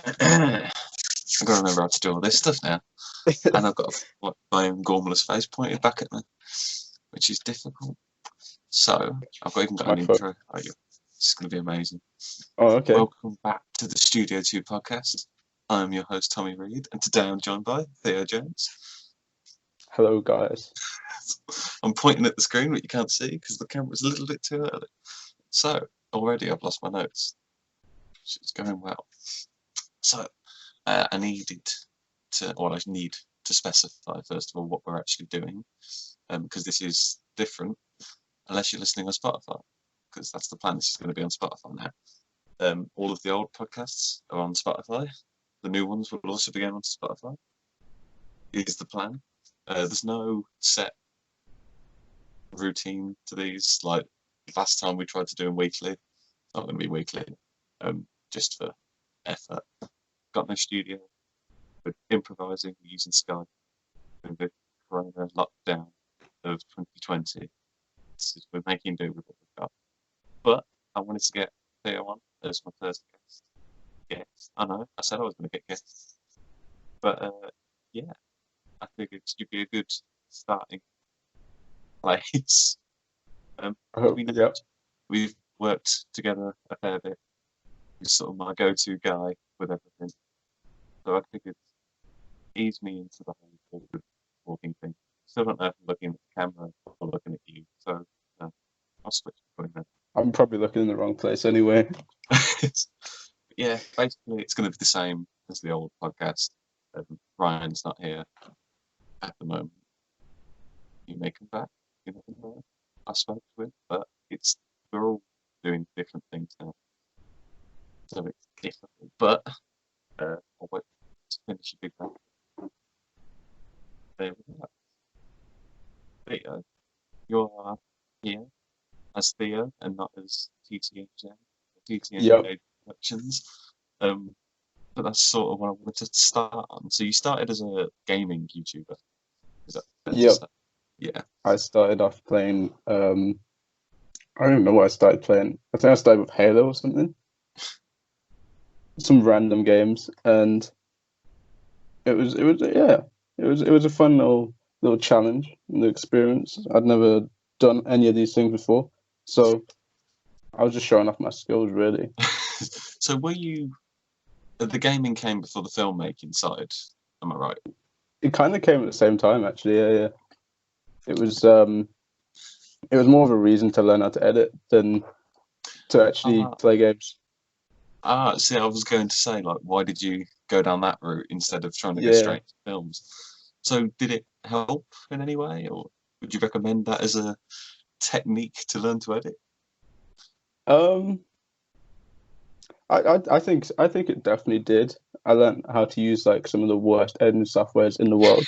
I've got to remember how to do all this stuff now. And I've got my own Gormless face pointed back at me, which is difficult. So, I've even got an intro. Oh, yeah. This is going to be amazing. Oh, okay. Welcome back to the Studio 2 podcast. I'm your host, Tommy Reed, and today I'm joined by Theo Jones. Hello, guys. I'm pointing at the screen, but you can't see because the camera's a little bit too early. So, already I've lost my notes. It's going well. So, I need to specify, first of all, what we're actually doing, because this is different, unless you're listening on Spotify, because that's the plan. This is going to be on Spotify now. All of the old podcasts are on Spotify. The new ones will also be going on Spotify. Is the plan. There's no set routine to these. Like last time we tried to do them weekly. Not going to be weekly, just for effort. Got no studio. We're improvising, we're using Skype. In the corona lockdown of 2020. We're making do with what we've got. But I wanted to get Theo on as my first guest. I know, I said I was going to get guests. But yeah, I figured you'd be a good starting place. We've worked together a fair bit. He's sort of my go-to guy with everything. So I figured ease me into the whole walking thing. Still don't know if I'm looking at the camera or looking at you. So I'll switch between them. I'm probably looking in the wrong place anyway. Yeah, basically it's going to be the same as the old podcast. Ryan's not here at the moment. You may come back. You never know. I spoke to him, but we're all doing different things now. So it's difficult. But I'll wait to finish your big bang. There we go. Theo, you're here as Theo and not as TTNJ Productions. But that's sort of what I wanted to start on. So you started as a gaming YouTuber. Is that fair to say? Yeah. I started off playing. I don't remember what I started playing. I think I started with Halo or something. Some random games, and it was a fun little challenge, the experience. I'd never done any of these things before, so I was just showing off my skills, really. So were you? The gaming came before the filmmaking side. Am I right? It kind of came at the same time, actually. Yeah. It was more of a reason to learn how to edit than to actually play games. See, I was going to say, like, why did you go down that route instead of trying to go straight to films? So did it help in any way, or would you recommend that as a technique to learn to edit? I think it definitely did. I learned how to use like some of the worst editing softwares in the world.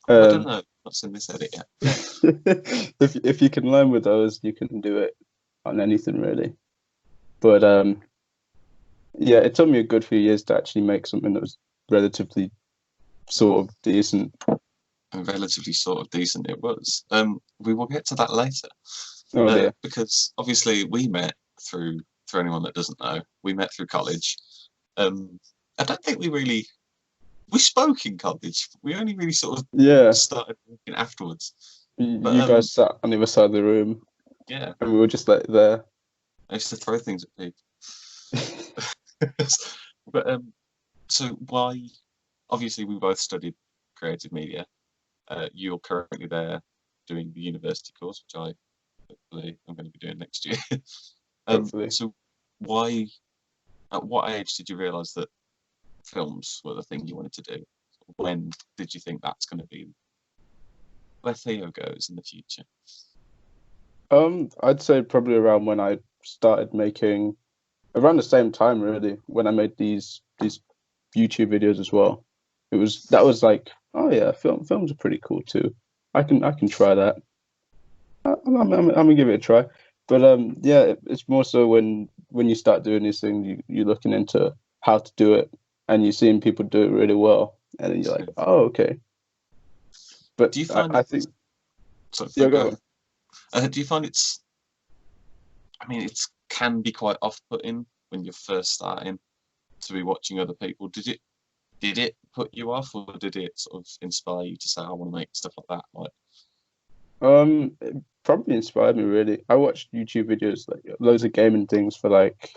I don't know. Not seen this edit yet. If you can learn with those, you can do it on anything really. But yeah, it took me a good few years to actually make something that was relatively sort of decent. And relatively sort of decent it was. We will get to that later. Oh dear. Because obviously we met through anyone that doesn't know, we met through college. I don't think we spoke in college. We only really sort of started working afterwards. You guys sat on the other side of the room. Yeah. And we were just like there. I used to throw things at people. But so why? Obviously, we both studied creative media. You're currently there doing the university course, which hopefully I'm going to be doing next year. Hopefully. So why? At what age did you realise that films were the thing you wanted to do? When did you think that's going to be where Theo goes in the future? I'd say probably around when I started making, around the same time really, when I made these YouTube videos as well. That was like, oh yeah, films are pretty cool too. I can try that. I'm gonna give it a try. But yeah, it's more so when you start doing these things, you're looking into how to do it, and you're seeing people do it really well, and then you're like, oh okay. But do you find I think? Sorry, yeah, go on. Do you find it's? I mean, it can be quite off-putting when you're first starting, to be watching other people? Did it put you off, or did it sort of inspire you to say, I want to make stuff like that? Like, It probably inspired me really. I watched YouTube videos, like loads of gaming things for like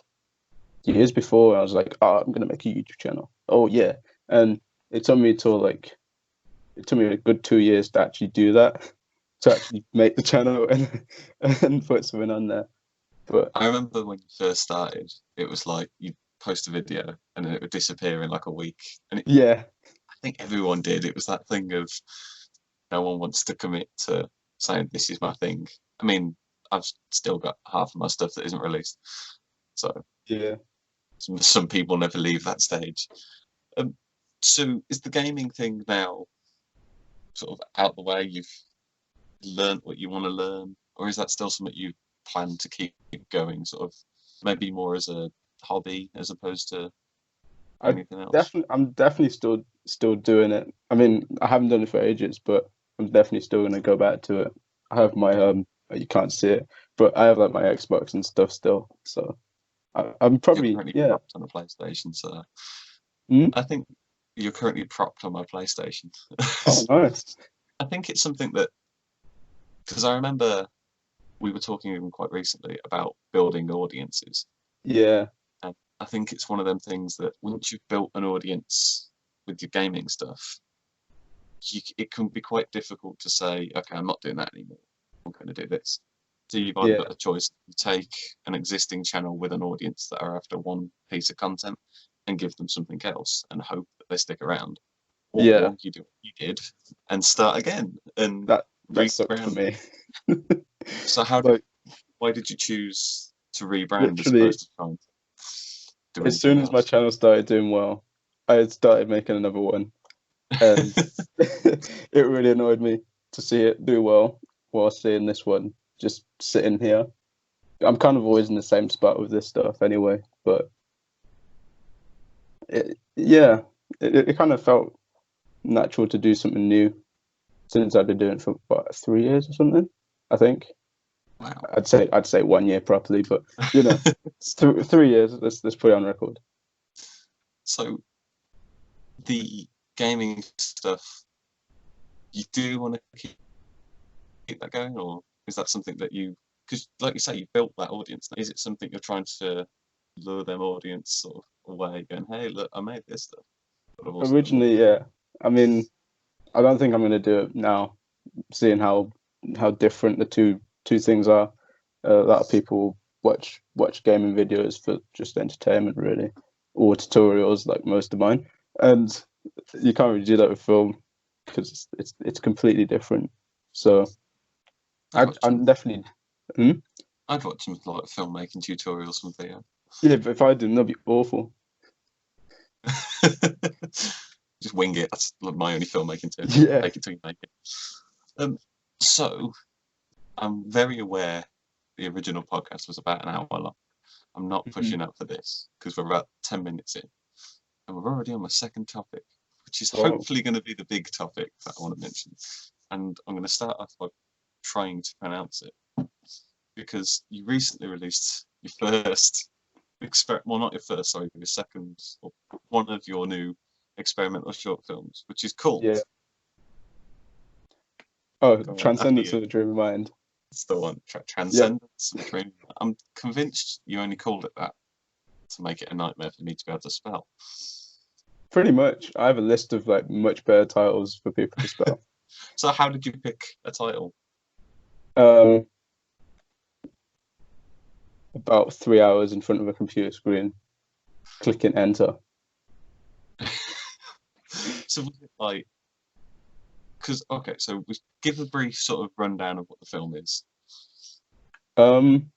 years before. I was like, oh, I'm gonna make a YouTube channel. Oh yeah, and it took me till like it took me a good 2 years to actually do that, to actually make the channel and put something on there. But I remember when you first started, it was like you post a video and then it would disappear in like a week. And yeah, I think everyone did. It was that thing of no one wants to commit to saying this is my thing. I mean, I've still got half of my stuff that isn't released, so yeah. some people never leave that stage. Um, so is the gaming thing now sort of out the way? You've learned what you want to learn, or is that still something you plan to keep going, sort of maybe more as a hobby as opposed to I anything else? I'm definitely still doing it. I mean, I haven't done it for ages, but I'm definitely still gonna go back to it. I have my you can't see it, but I have like my Xbox and stuff still. So I'm You're probably currently yeah. propped on a PlayStation, so Mm? I think you're currently propped on my PlayStation. Oh, nice. I think it's something that, because I remember we were talking even quite recently about building audiences. Yeah, And I think it's one of them things that once you've built an audience with your gaming stuff, it can be quite difficult to say, okay, I'm not doing that anymore. I'm going to do this. So you've either yeah, got a choice: you take an existing channel with an audience that are after one piece of content and give them something else and hope that they stick around, yeah. or you do what you did and start again and That sucked for rebrand. me. So Like why did you choose to rebrand as literally, opposed to trying to do as soon anything as my else? channel started doing well, I had started making another one, and it really annoyed me to see it do well while seeing this one just sitting here. I'm kind of always in the same spot with this stuff anyway, but yeah, it kind of felt natural to do something new since I've been doing it for what, 3 years or something. I think Wow. I'd say 1 year properly, but you know, it's 3 years. Let's put it on record. So the gaming stuff, you do want to keep that going, or is that something that you, because like you say, you built that audience. Is it something you're trying to lure them audience sort of away, going, hey, look, I made this stuff, but I've also done Originally, yeah. I mean, I don't think I'm going to do it now, seeing how different the two things are. A lot of people watch gaming videos for just entertainment, really, or tutorials like most of mine, and you can't really do that with film because it's completely different. So I'd watch them. I'm definitely hmm? I'd watch them like filmmaking tutorials from video. Yeah, but if I didn't, that'd be awful. Just wing it. That's my only filmmaking tip. Yeah. Take it till you make it. So I'm very aware the original podcast was about an hour long. I'm not Mhm. pushing up for this because we're about 10 minutes in and we're already on my second topic, which is Wow. hopefully going to be the big topic that I want to mention. And I'm going to start off by trying to pronounce it because you recently released your first well, not your first, sorry, your second, or one of your new experimental short films, which is called. Yeah. Oh, Go on, after Transcendence you. of the Dream of Mind. It's the one, Yep. Transcendence of Dream. I'm convinced you only called it that to make it a nightmare for me to be able to spell. Pretty much. I have a list of like much better titles for people to spell. So how did you pick a title? Um, about 3 hours in front of a computer screen, clicking enter. So was it like, because okay, so we give a brief sort of rundown of what the film is, Um,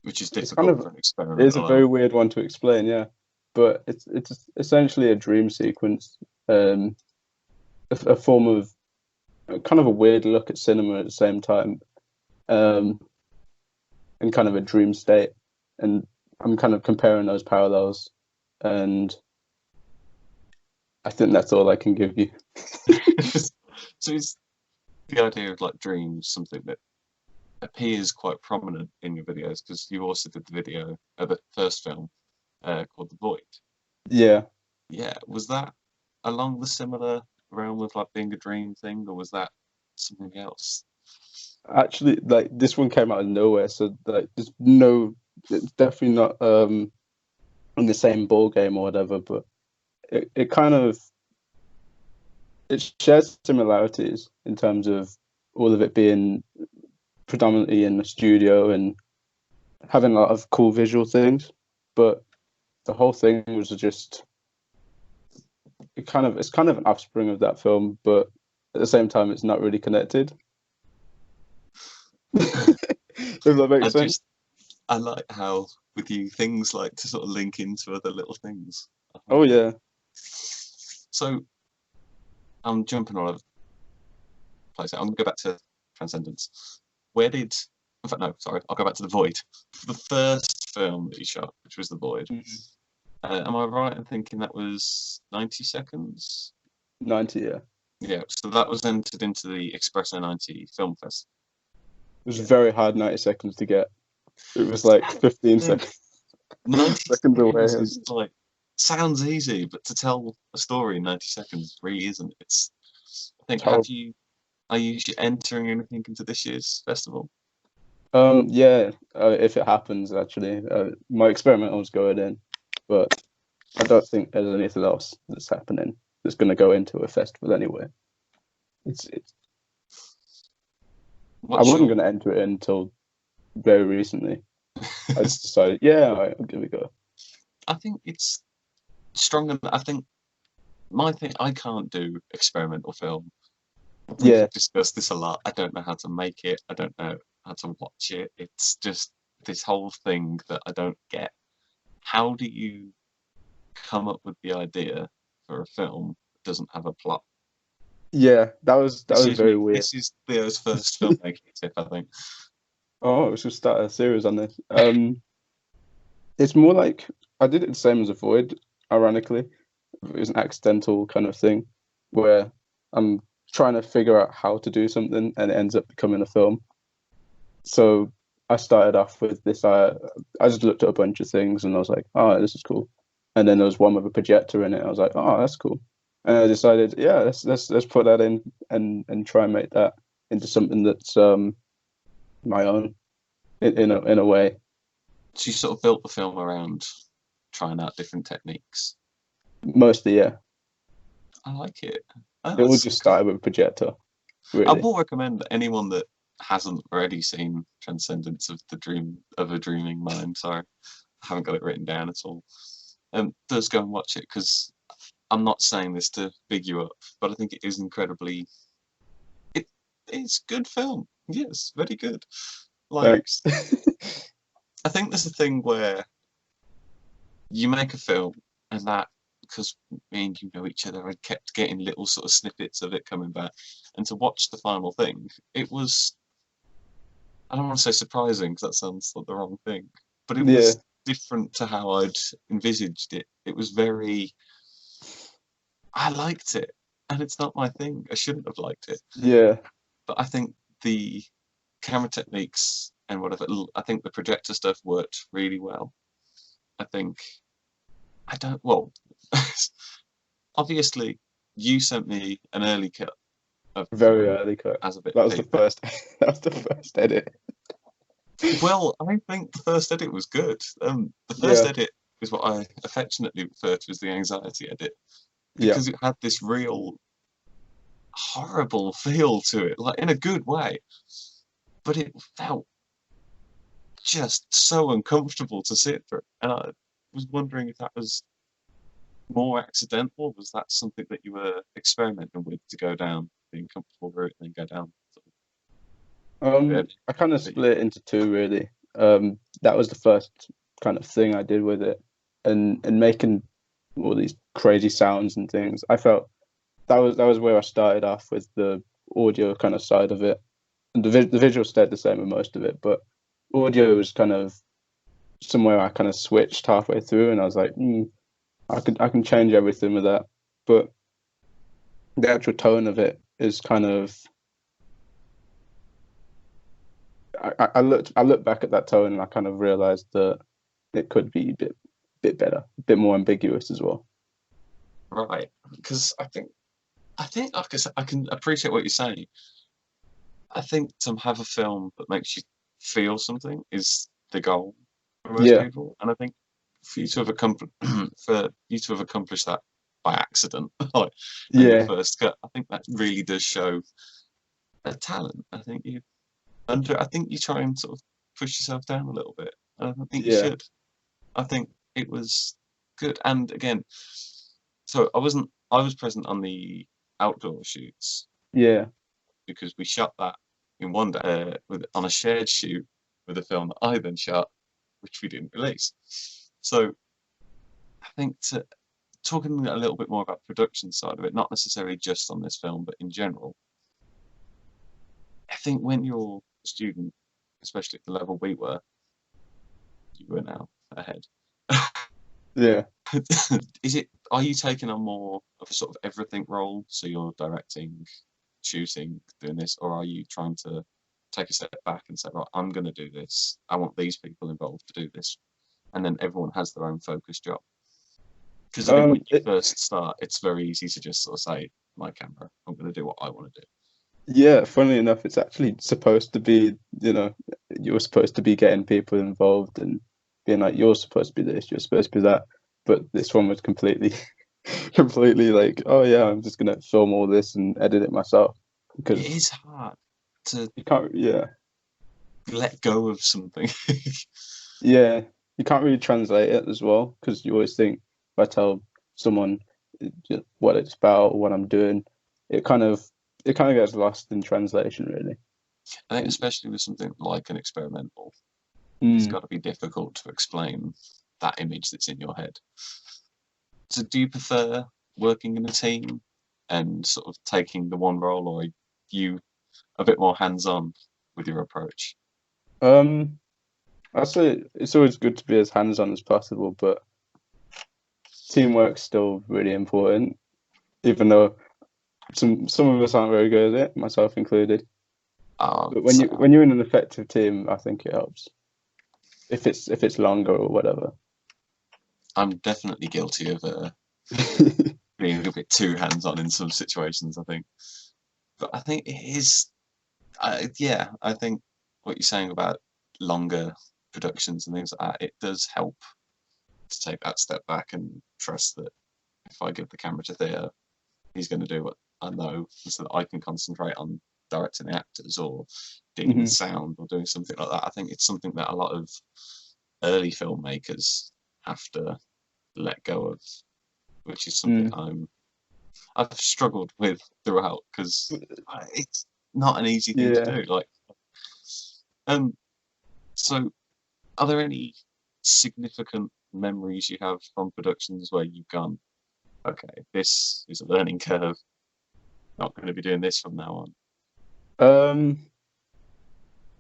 which is it's kind difficult of for an it's a experimental. very weird one to explain, yeah. But it's essentially a dream sequence, um, a form of kind of a weird look at cinema at the same time, um, and kind of a dream state. And I'm kind of comparing those parallels, and I think that's all I can give you. So is the idea of like dreams something that appears quite prominent in your videos? Because you also did the video, the first film called The Void. Yeah, Yeah, was that along the similar realm of like being a dream thing, or was that something else? actually, like this one came out of nowhere, so like there's no, it's definitely not in the same ball game or whatever, but it kind of it shares similarities in terms of all of it being predominantly in the studio and having a lot of cool visual things, but the whole thing was just it's kind of an offspring of that film, but at the same time, it's not really connected. If that I makes sense. just I like how with you things like to sort of link into other little things. I Oh like it. yeah. So I'm jumping all over the place. I'm gonna go back to Transcendence. Where did in fact no, sorry, I'll go back to The Void. The first film that you shot, which was The Void. Mhm. Am I right in thinking that was 90 seconds? 90, yeah. Yeah, so that was entered into the Espresso 90 Film Fest. It was Yeah. very hard 90 seconds to get. It was like 15 Yeah, seconds 90 seconds away. seconds is like sounds easy, but to tell a story in 90 seconds really isn't. It's I think Horrible. are you entering anything into this year's festival? Yeah, if it happens, actually, my experimental's going in, but I don't think there's anything else that's happening that's going to go into a festival anyway. It's. I What's wasn't your going to enter it until very recently. I just decided, yeah, all right, I'll give it a go. I think it's strong enough. I think my thing I can't do experimental film. We've Yeah, discussed this a lot. I don't know how to make it. I don't know how to watch it. It's just this whole thing that I don't get. How do you come up with the idea for a film that doesn't have a plot? yeah, that was very weird. This is Theo's first filmmaking tip, I think. Oh, we should start a series on this. It's more like I did it the same as Avoid, ironically. It was an accidental kind of thing where I'm trying to figure out how to do something and it ends up becoming a film. So I started off with this. I just looked at a bunch of things and I was like, oh, this is cool. And then there was one with a projector in it. I was like, oh, that's cool. And I decided, yeah, let's put that in and try and make that into something that's my own in a way. She sort of built the film around trying out different techniques. Mostly, yeah. I like it. It all That's just cool. started with a projector, I really. will recommend that anyone that hasn't already seen Transcendence of the Dream of a Dreaming Mind. Sorry, I haven't got it written down at all. Does go and watch it because I'm not saying this to big you up, but I think it is incredibly. It it's good film. Yes, very good. Like Thanks. I think there's a thing where you make a film and that because me and you know each other, I kept getting little sort of snippets of it coming back, and to watch the final thing, it was I don't want to say surprising because that sounds like the wrong thing, but it Yeah, was different to how I'd envisaged it. It was very I liked it, and it's not my thing. I shouldn't have liked it, yeah, but I think the camera techniques and whatever, I think the projector stuff worked really well. I think I don't well. Obviously, you sent me an early cut of the very film early cut. as a bit That of was the feedback. first. That was the first edit. Well, I think the first edit was good. The first Yeah, edit is what I affectionately refer to as the anxiety edit yeah, because it had this real horrible feel to it, like in a good way, but it felt just so uncomfortable to sit through. And I was wondering if that was more accidental. Was that something that you were experimenting with to go down being comfortable route and then go down sort of I kind of that split it into two really. That was the first kind of thing I did with it, and making all these crazy sounds and things. I felt that was where I started off with the audio kind of side of it, and the visual stayed the same with most of it, but audio was kind of somewhere I kind of switched halfway through, and I was like, I can change everything with that, but the actual tone of it is kind of I looked back at that tone and I kind of realized that it could be bit better, a bit more ambiguous as well. Right, because like I said, I can appreciate what you're saying. I think to have a film that makes you feel something is the goal for most Yeah, people, and I think for you to have accomplished that by accident, like on your yeah, first cut, I think that really does show a talent. I think you try and sort of push yourself down a little bit. And I don't think you yeah, should. I think it was good. And again, so I was present on the outdoor shoots yeah. because we shot that in one day on a shared shoot with a film that I then shot, which we didn't release. So I think talking a little bit more about the production side of it, not necessarily just on this film, but in general, I think when you're a student, especially at the level we were, you were now ahead. Yeah. Are you taking on more of a sort of everything role? So you're directing, shooting, doing this, or are you trying to take a step back and say, right, I'm going to do this. I want these people involved to do this. And then everyone has their own focused job. Because I think when you It, first start, it's very easy to just sort of say, my camera, I'm going to do what I want to do. yeah, funnily enough, it's actually supposed to be, you're supposed to be getting people involved and being like, you're supposed to be this, you're supposed to be that. But this one was completely, completely like, oh yeah, I'm just gonna film all this and edit it myself It because is hard to you can't, yeah, let go of something. yeah, you can't really translate it as well because you always think if I tell someone what it's about, what I'm doing, it kind of it kind of gets lost in translation, really. I think especially with something like an experimental, it's Mm. got to be difficult to explain that image that's in your head. So do you prefer working in a team and sort of taking the one role, or are you a bit more hands-on with your approach? Um, I say it's always good to be as hands-on as possible, but teamwork's still really important, even though some of us aren't very good at it, myself included. But So when you're in an effective team, I think it helps. If it's longer or whatever. I'm definitely guilty of being a bit too hands-on in some situations, I think. But I think it is, yeah, I think what you're saying about longer productions and things like that, it does help to take that step back and trust that if I give the camera to Theo, he's going to do what I know, so that I can concentrate on directing the actors or dealing with Hmm. sound or doing something like that. I think it's something that a lot of early filmmakers have to let go of, which is something Mm. I've struggled with throughout because it's not an easy thing to Yeah. do. Like, um, so are there any significant memories you have from productions where you've gone, okay, this is a learning curve, not going to be doing this from now on? Um.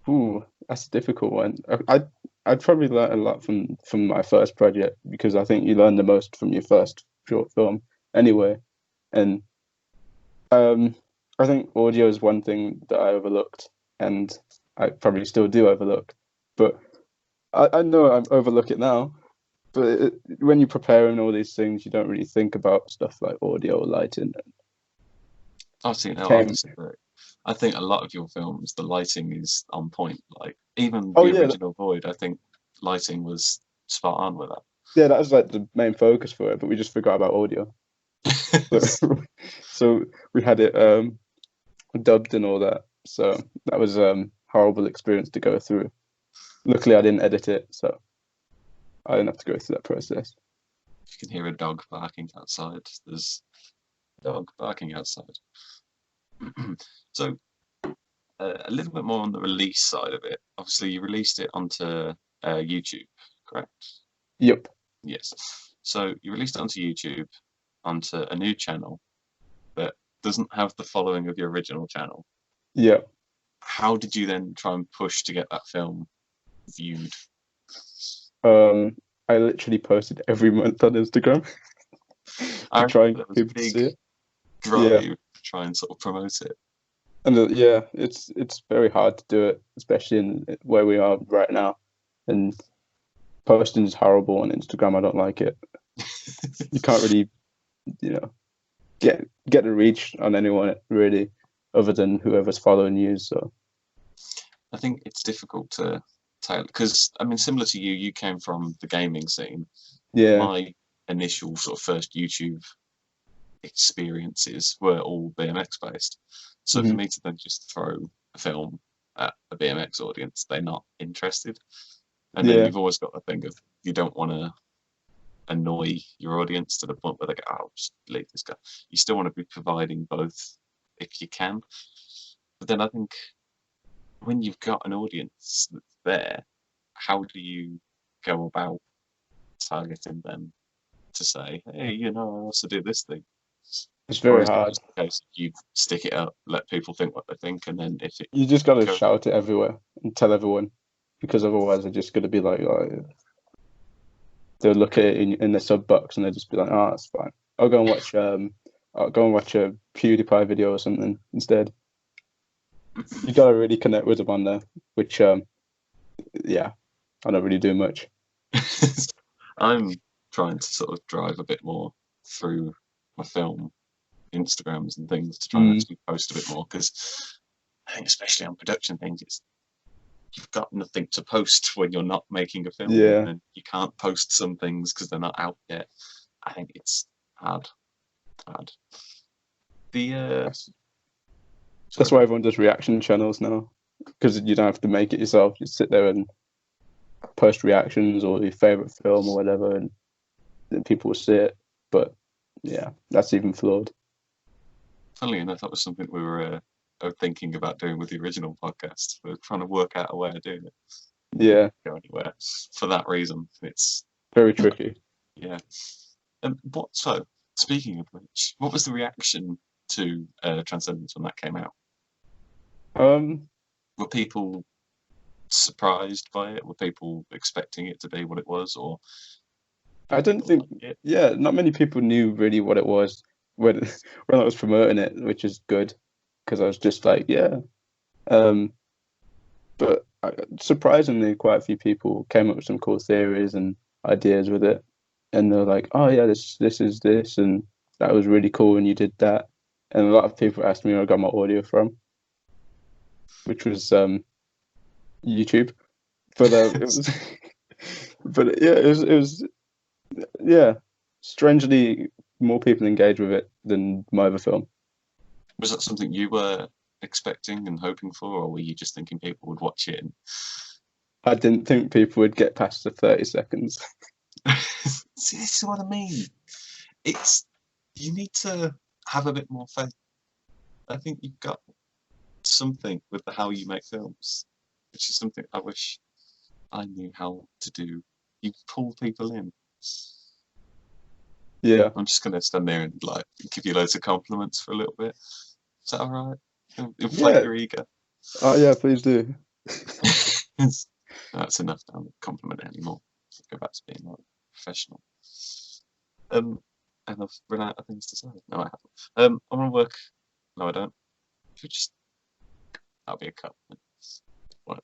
Ooh, that's a difficult one. I'd probably learn a lot from my first project because I think you learn the most from your first short film anyway. And um, I think audio is one thing that I overlooked, and I probably still do overlook. But I know I overlook it now. But when you're preparing all these things, you don't really think about stuff like audio, lighting. I see. No, I Came. disagree. I think a lot of your films, the lighting is on point. Like even Oh the yeah, original Void, I think lighting was spot on with yeah, that was like the main focus for it, but we just forgot about audio. So, that. so we had it dubbed and all that. So that was horrible experience to go through. Luckily, I didn't edit it, so I didn't have to go through that process. You can hear a dog barking outside. There's a dog barking outside. So a little bit more on the release side of it. Obviously, you released it onto YouTube, correct? Yep. Yes. So you released it onto YouTube, onto a new channel that doesn't have the following of your original channel. Yeah. How did you then try and push to get that film viewed? I literally posted every month on Instagram I to remember try and there get was a people to big see it. drive Yeah. to try and sort of promote it. And yeah, it's very hard to do it, especially in where we are right now. And posting is horrible on Instagram. I don't like it. You can't really, get the reach on anyone really, other than whoever's following you. So I think it's difficult to tell because I mean, similar to you, you came from the gaming scene. yeah, My initial sort of first YouTube experiences were all BMX based. So for mhm. me to then just throw a film at a BMX audience, they're not interested. And then Yeah, you've always got the thing of you don't want to annoy your audience to the point where they go, "Oh, just leave this guy." You still want to be providing both if you can. But then I think when you've got an audience that's there, how do you go about targeting them to say, "Hey, I also do this thing," it's or very is it hard. just a case of you stick it up, let people think what they think, and then if it You just gotta goes, shout it everywhere and tell everyone, because otherwise they're just gonna be like, oh, they'll look at it in the sub box and they'll just be like, oh, that's fine. I'll go and watch a PewDiePie video or something instead. You gotta really connect with them on there, which yeah, I don't really do much. I'm trying to sort of drive a bit more through my film Instagrams and things to try and Mm, actually post a bit more because I think especially on production things, you've got nothing to post when you're not making a film, yeah, and you can't post some things because they're not out yet. I think it's hard. Hard. The that's sorry, that's why everyone does reaction channels now, because you don't have to make it yourself. You sit there and post reactions or your favorite film or whatever, and then people will see it. But yeah, that's even flawed. funnily enough, that was something we were thinking about doing with the original podcast. We're trying to work out a way of doing it. Didn't Yeah, go anywhere for that reason. It's very tricky. yeah. What so? Speaking of which, what was the reaction to Transcendence when that came out? Um, Were people surprised by it? Were people expecting it to be what it was, or I did don't people think, like it? yeah, not many people knew really what it was when when I was promoting it, which is good because I was just like, yeah. Um, but surprisingly, quite a few people came up with some cool theories and ideas with it, and they're like, oh yeah, this is this, and that was really cool, and you did that. And a lot of people asked me where I got my audio from, which was YouTube. But it was, but yeah, it was yeah, strangely more people engage with it than my other film. Was that something you were expecting and hoping for, or were you just thinking people would watch it? I didn't think people would get past the 30 seconds. See, this is what I mean. It's you need to have a bit more faith. I think you've got something with the how you make films, which is something I wish I knew how to do. You pull people in. Yeah. I'm just gonna stand there and like give you loads of compliments for a little bit. Is that all right? Inflate Yeah. your ego. Oh, yeah, please do. That's enough. I don't compliment it anymore. Go back to being like professional. And I've run out of things to say. No, I haven't. I want to work. No, I don't. Should just that'll be a cut. Right.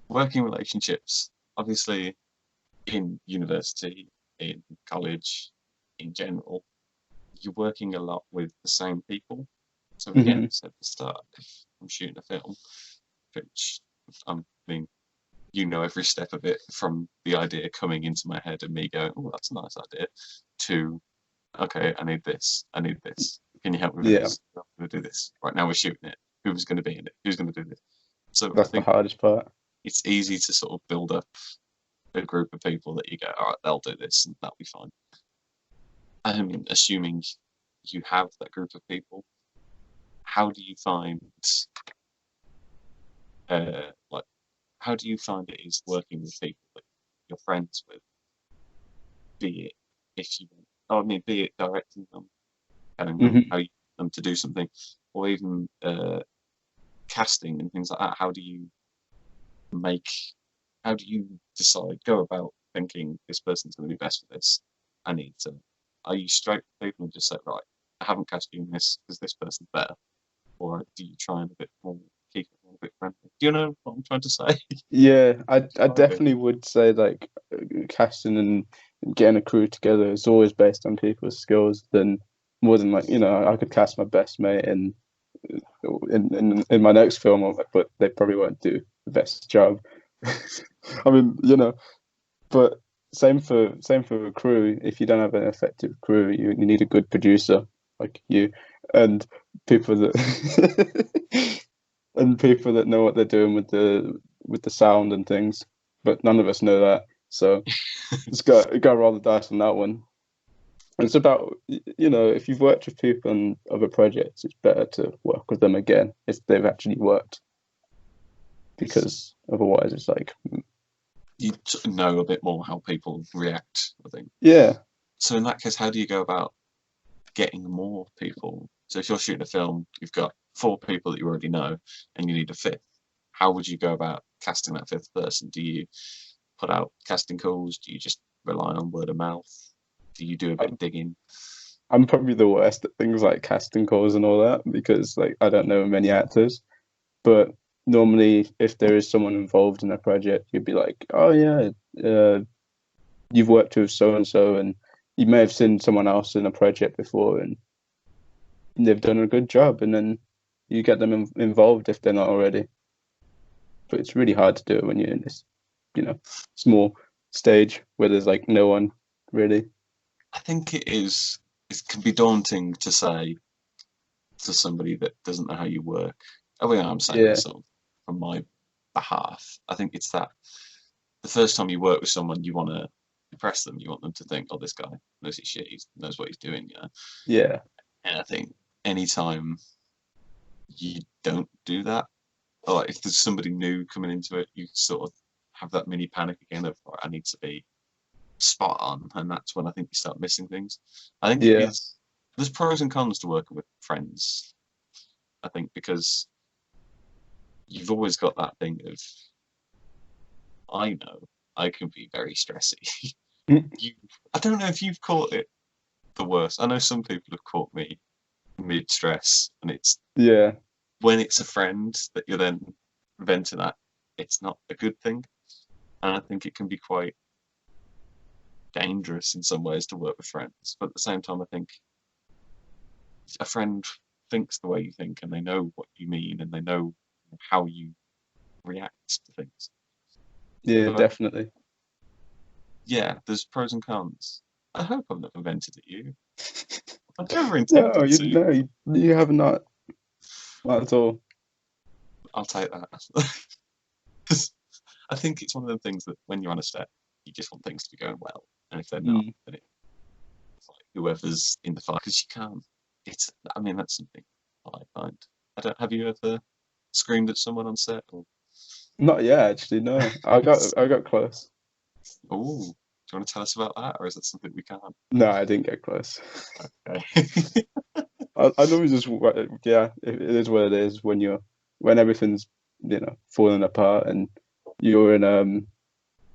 Working relationships. Obviously, in university, in college, in general, you're working a lot with the same people. So again, Hmm. I said at the start, if I'm shooting a film, which I mean, every step of it from the idea coming into my head and me going, "Oh, that's a nice idea," to okay, I need this, I need this. Can you help me with Yeah, this? I'm going to do this. Right now we're shooting it. Who's going to be in it? Who's going to do this? So I that's the think hardest part. it's easy to sort of build up a group of people that you go, all right, they'll do this and that'll be fine. I mean, assuming you have that group of people, how do you find, like, how do you find it is working with people that you're friends with? Be it if you, I mean, be it directing them, telling them Hmm. how you want them to do something, or even casting and things like that. Make how do you decide go about thinking this person's going to be best for this? I need to. Are you straight with people and just say right? I haven't cast you in this because this person's better, or do you try and a bit more keep it a bit friendly? Do you know what I'm trying to say? Yeah, I Okay. definitely would say like casting and getting a crew together is always based on people's skills than more than like, I could cast my best mate in my next film, but they probably won't do the best job. I mean, but same for a crew. If you don't have an effective crew, you need a good producer like you, and people that and people that know what they're doing with the sound and things. But none of us know that, so it's got to roll the dice on that one. And it's about, if you've worked with people on other projects, it's better to work with them again if they've actually worked, because otherwise it's like, You know a bit more how people react, I think. yeah, So in that case, how do you go about getting more people? So if you're shooting a film, you've got 4 people that you already know, and you need a fifth. How would you go about casting that fifth person? Do you put out casting calls? Do you just rely on word of mouth? Do you do a bit of digging? I'm probably the worst at things like casting calls and all that because like I don't know many actors. But normally, if there is someone involved in a project, you'd be like, "Oh yeah, you've worked with so and so, and you may have seen someone else in a project before, and they've done a good job." And then you get them involved if they're not already. But it's really hard to do it when you're in this, small stage where there's like no one really. I think it is. It can be daunting to say to somebody that doesn't know how you work. I mean, I'm saying Yeah, this sort of from my behalf. I think it's that the first time you work with someone, you want to impress them. You want them to think, "Oh, this guy knows his shit. He knows what he's doing." Yeah. yeah, And I think anytime you don't do that, or like if there's somebody new coming into it, you sort of have that mini panic again of, "Right, I need to be spot on," and that's when I think you start missing things. I think it yeah, is. There's pros and cons to working with friends. I think because you've always got that thing of, I know I can be very stressy. you, I don't know if you've caught it the worst. I know some people have caught me mid stress, and it's yeah, when it's a friend that you're then venting at. It's not a good thing, and I think it can be quite dangerous in some ways to work with friends. But at the same time, I think a friend thinks the way you think, and they know what you mean, and they know how you react to things. yeah, So definitely. yeah, there's pros and cons. I hope I've not vented at you. I never No, intended you to. no, you have not at all. I'll take that. I think it's one of the things that when you're on a set, you just want things to be going well, and if they're not, Mm. then it's like whoever's in the fight because you can't. It's. I mean, that's something I find. I don't. Have you ever screamed at someone on set? Or Not yet, actually. No, I got close. oh, do you want to tell us about that, or is that something we can't? No, I didn't get close. Okay. I normally just yeah, it is what it is when everything's falling apart and you're in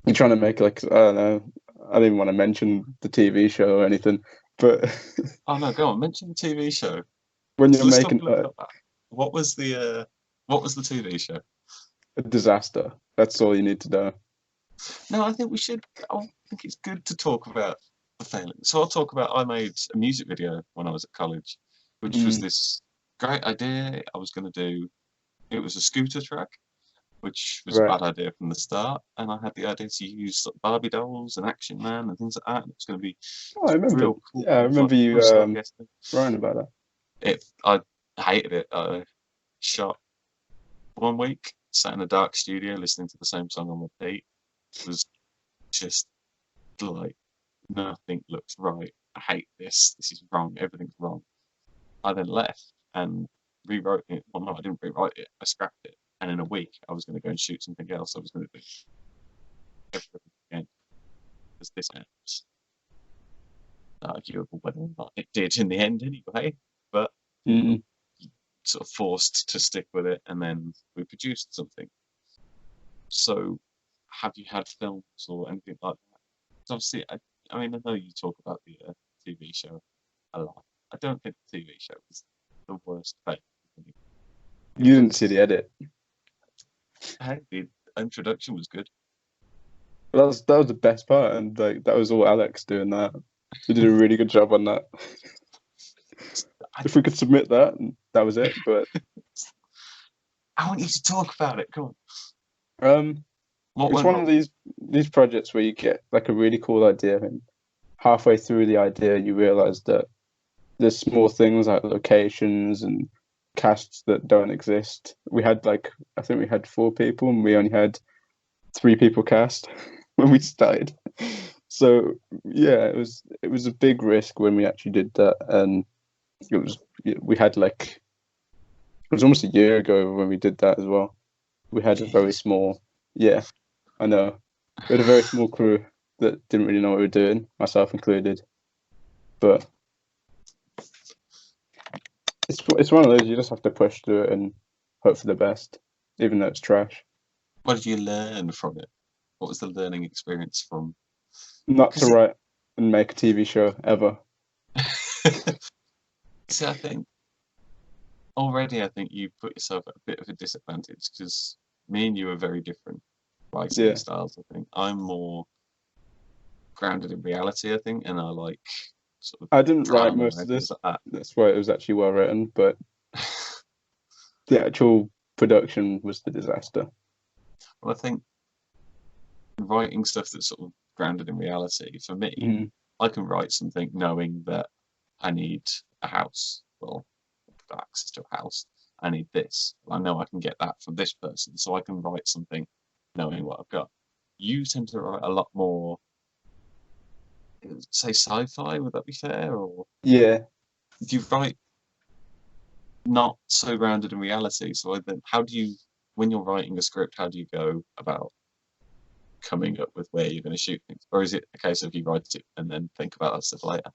you're trying to make like I don't know, I don't even want to mention the TV show or anything, but Oh no, go on. Mention the TV show. when you're So let's talk making a little bit about what was the TV show? a disaster, that's all you need to know. No, I think we should. I think it's good to talk about the failing. So I'll talk about. I made a music video when I was at college, which was Mm, this great idea I was going to do. It was a scooter track, which was a right. bad idea from the start, and I had the idea to use like, Barbie dolls and Action Man and things like that. And it was going to be Oh, I remember. real cool Yeah, I with like remember you Russo guesting. writing about that. I hated it. I shot 1 week, sat in a dark studio listening to the same song on repeat. It was just like nothing looks right. I hate this. This is wrong. Everything's wrong. I then left and rewrote it. Well, no, I didn't rewrite it. I scrapped it. And in a week, I was going to go and shoot something else. I was going to do everything again because this was arguable whether or not it did in the end anyway. But Mm. sort of forced to stick with it, and then we produced something. So, have you had films or anything like that? 'Cause obviously, I mean, I know you talk about the TV show a lot. I don't think the TV show was the worst thing. You It didn't see was. the edit. Hey, the introduction was good. That was the best part, and like that was all Alex doing that. He did a really good job on that. I, If we could submit that, that was it. But I want you to talk about it. Come on. um, What it's went one of wrong? these projects where you get like a really cool idea, and halfway through the idea, you realize that there's small things like locations and casts that don't exist. We had like I think we had 4 people, and we only had 3 people cast when we started. So yeah, it was a big risk when we actually did that, and it was we had like it was almost a year ago when we did that as well. We had a very Jeez. small, yeah, I know, we had a very small crew that didn't really know what we were doing, myself included. But it's one of those you just have to push through it and hope for the best, even though it's trash. What did you learn from it? What was the learning experience from? Not to Because it. write and make a TV show ever. See, I think already, I think you put yourself at a bit of a disadvantage because me and you are very different writing Yeah, styles. I think I'm more grounded in reality. I think, and I like sort of I didn't write drama most of and things this. like That's why it was actually well written, but that. the actual production was the disaster. Well, I think writing stuff that's sort of grounded in reality for me, Mm. I can write something knowing that I need a house. Well, I've got access to a house. I need this. I know I can get that from this person, so I can write something knowing what I've got. You tend to write a lot more, say, sci-fi. Would that be fair? Or Yeah, do you write not so grounded in reality? So then, how do you, when you're writing a script, how do you go about coming up with where you're going to shoot things, or is it a case of you write it and then think about that stuff later?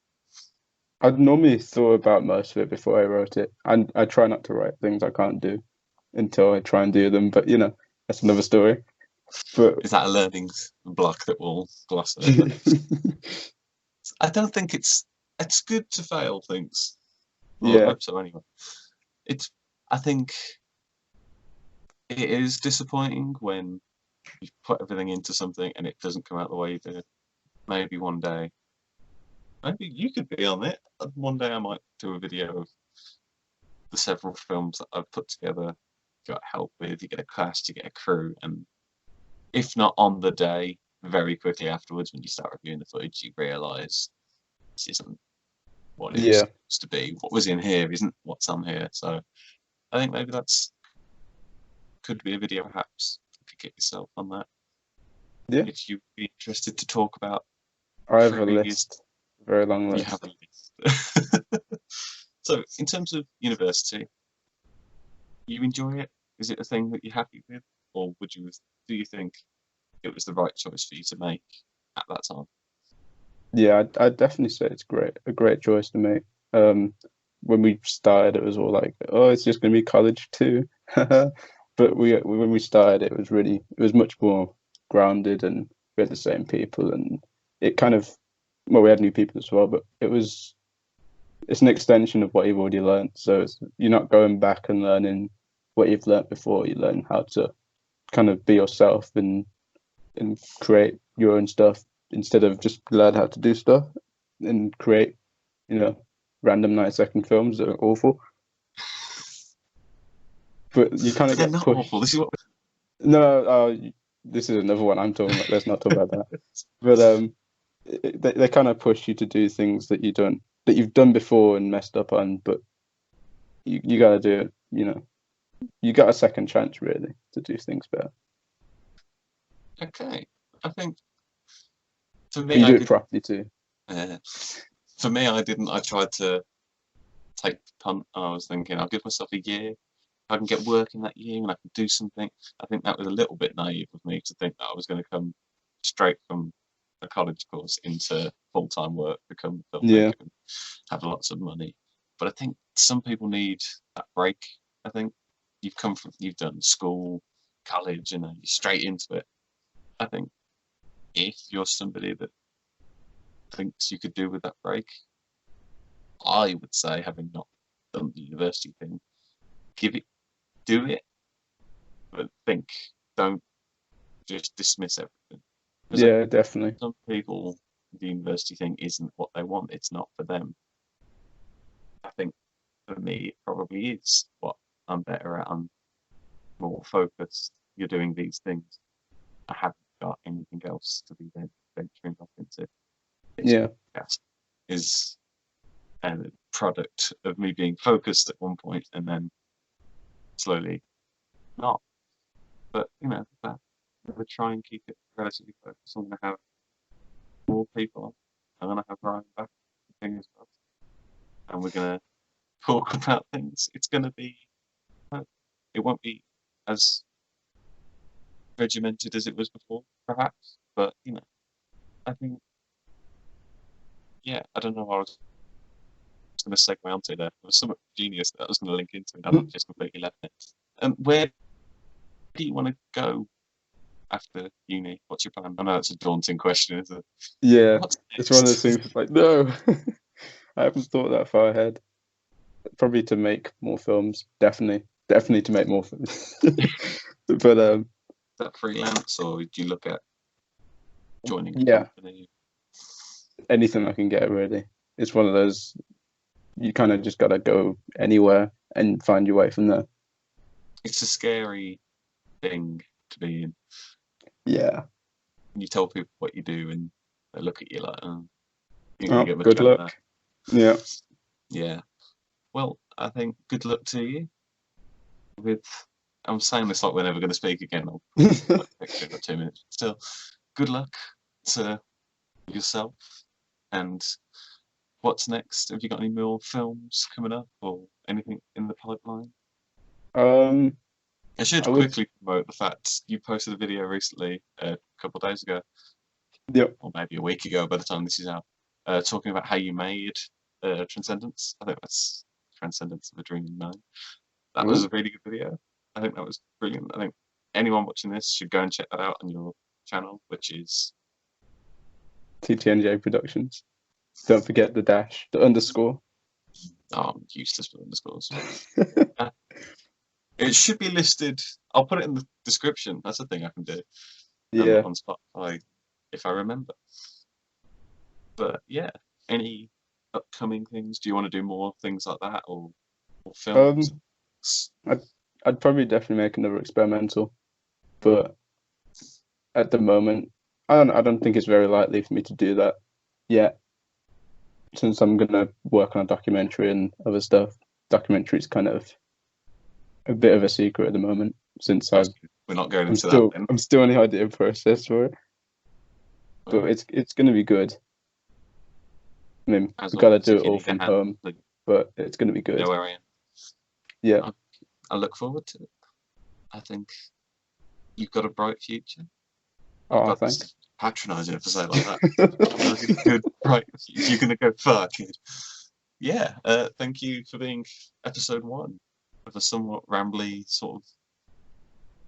I'd normally thought about most of it before I wrote it, and I try not to write things I can't do until I try and do them. But that's another story. But Is that a learning block that we'll gloss over? I don't think it's good to fail things. Well, I yeah, hope so anyway. It's I think it is disappointing when you put everything into something and it doesn't come out the way you did. Maybe one day, maybe you could be on it. One day I might do a video of the several films that I've put together, got help with. You get a cast, you get a crew, and if not on the day, very quickly afterwards, when you start reviewing the footage, you realise this isn't what it was yeah, supposed to be. What was in here isn't what's on here. So I think maybe that's could be a video, perhaps. You could get yourself on that yeah. if you'd be interested to talk about I have a previous. list, a very long You have list. a list. So, in terms of university, you enjoy it? Is it a thing that you're happy with, or would you? Do you think it was the right choice for you to make at that time? Yeah, I'd definitely say it's a great choice to make. Um, when we started, it was all like, oh, it's just going to be college too. But when we started, it was much more grounded, and we had the same people, and it kind of, well, we had new people as well, but it's an extension of what you've already learned. So you're not going back and learning what you've learned before. You learn how to kind of be yourself and create your own stuff instead of just learn how to do stuff and create, you know, random 90-second films that are awful. But you kind of But they're get not awful. pushed. This is what. No, this is another one I'm talking about. Let's not talk about that. But they kind of push you to do things that you've done before and messed up on, but you got to do it. You got a second chance really to do things better. Okay, I think for But me, you I do it didn't. properly too. Uh, for me, I didn't. I tried to take the punt. I was thinking I'll give myself a year. If I can get work in that year and I can do something. I think that was a little bit naive of me to think that I was going to come straight from a college course into full-time work, become a Yeah, filmmaker, and have lots of money. But I think some people need that break. I think you've done school, college, and then you're straight into it. I think if you're somebody that thinks you could do with that break, I would say, having not done the university thing, give it, do it, but don't just dismiss everything. Yeah, definitely. Some people, the university thing isn't what they want. It's not for them. I think for me, it probably is what I'm better at. I'm more focused. You're doing these things. I haven't got anything else to be venturing off into. This Yeah. podcast is a product of me being focused at one point and then slowly not. But I'm gonna try and keep it relatively focused. I'm gonna have more people on. I'm gonna have Ryan back, fingers crossed, and we're gonna talk about things. It's gonna be. It won't be as regimented as it was before, perhaps. But I think, yeah, I don't know what I was going to segue onto there. There was somewhat genius that I was going to link into, and I've just completely left it. Where do you want to go after uni? What's your plan? I know it's a daunting question, isn't it? Yeah, What's it's one of those next? things like, no, I haven't thought that far ahead. Probably to make more films, definitely to make more films. But Is that freelance, or do you look at joining a yeah, company? anything I can get really. It's one of those, you kind of just gotta go anywhere and find your way from there. It's a scary thing to be in. Yeah. You tell people what you do, and they look at you like, "Oh, you're gonna get much Good better luck. Yeah. Yeah. Well, I think good luck to you. I'm saying this like we're never going to speak again. I'll picture it 2 minutes. Still, good luck to yourself. And what's next? Have you got any more films coming up or anything in the pipeline? I should I would. quickly promote the fact you posted a video recently, a couple of days ago, Yep. or maybe a week ago by the time this is out, talking about how you made Transcendence. I think that's Transcendence of a Dreaming Mind. That was a really good video. I think that was brilliant. I think anyone watching this should go and check that out on your channel, which is TTNJ Productions. Don't forget the dash, the underscore. I'm useless with underscores. It should be listed. I'll put it in the description. That's a thing I can do. Yeah. On Spotify, if I remember. But yeah, any upcoming things? Do you want to do more things like that, or films? I'd probably definitely make another experimental, but at the moment, I don't think it's very likely for me to do that yet, since I'm gonna work on a documentary and other stuff. Documentary is kind of a bit of a secret at the moment, since We're not going into that then. I'm still in the idea process for it, but it's gonna be good. I mean, we gotta do it all from home, but it's gonna be good. You know where I am. Yeah. I look forward to it. I think you've got a bright future. Oh, thanks. Patronising if I say it like that. Good, bright future. You're gonna go far, kid. Yeah. Thank you for being episode 1 of a somewhat rambly sort of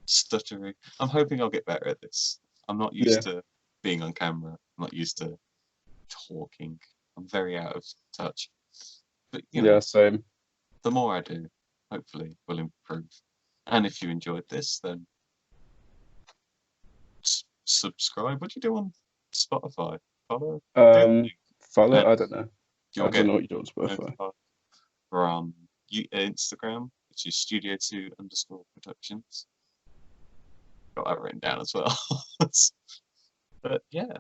stuttery. I'm hoping I'll get better at this. I'm not used to being on camera. I'm not used to talking. I'm very out of touch. But yeah, same. The more I do, hopefully will improve. And if you enjoyed this, then subscribe. What do you do on Spotify? Follow? Follow? I don't know. I don't know what you do on Spotify. We're on Instagram, which is studio2_productions. Got that written down as well. But yeah.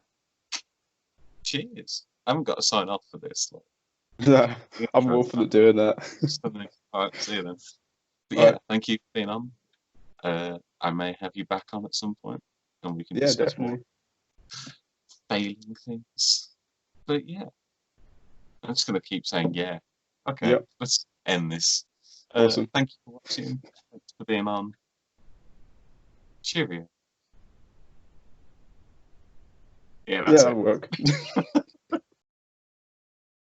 Cheers. I haven't got to sign off for this. No, I'm awful at doing that. Alright, see you then. But yeah, thank you for being on. I may have you back on at some point, and we can discuss more failing things. But yeah, I'm just gonna keep saying yeah. Okay, let's end this. Awesome. Thank you for watching. Thanks for being on. Cheerio. Yeah, that's it. That'll work.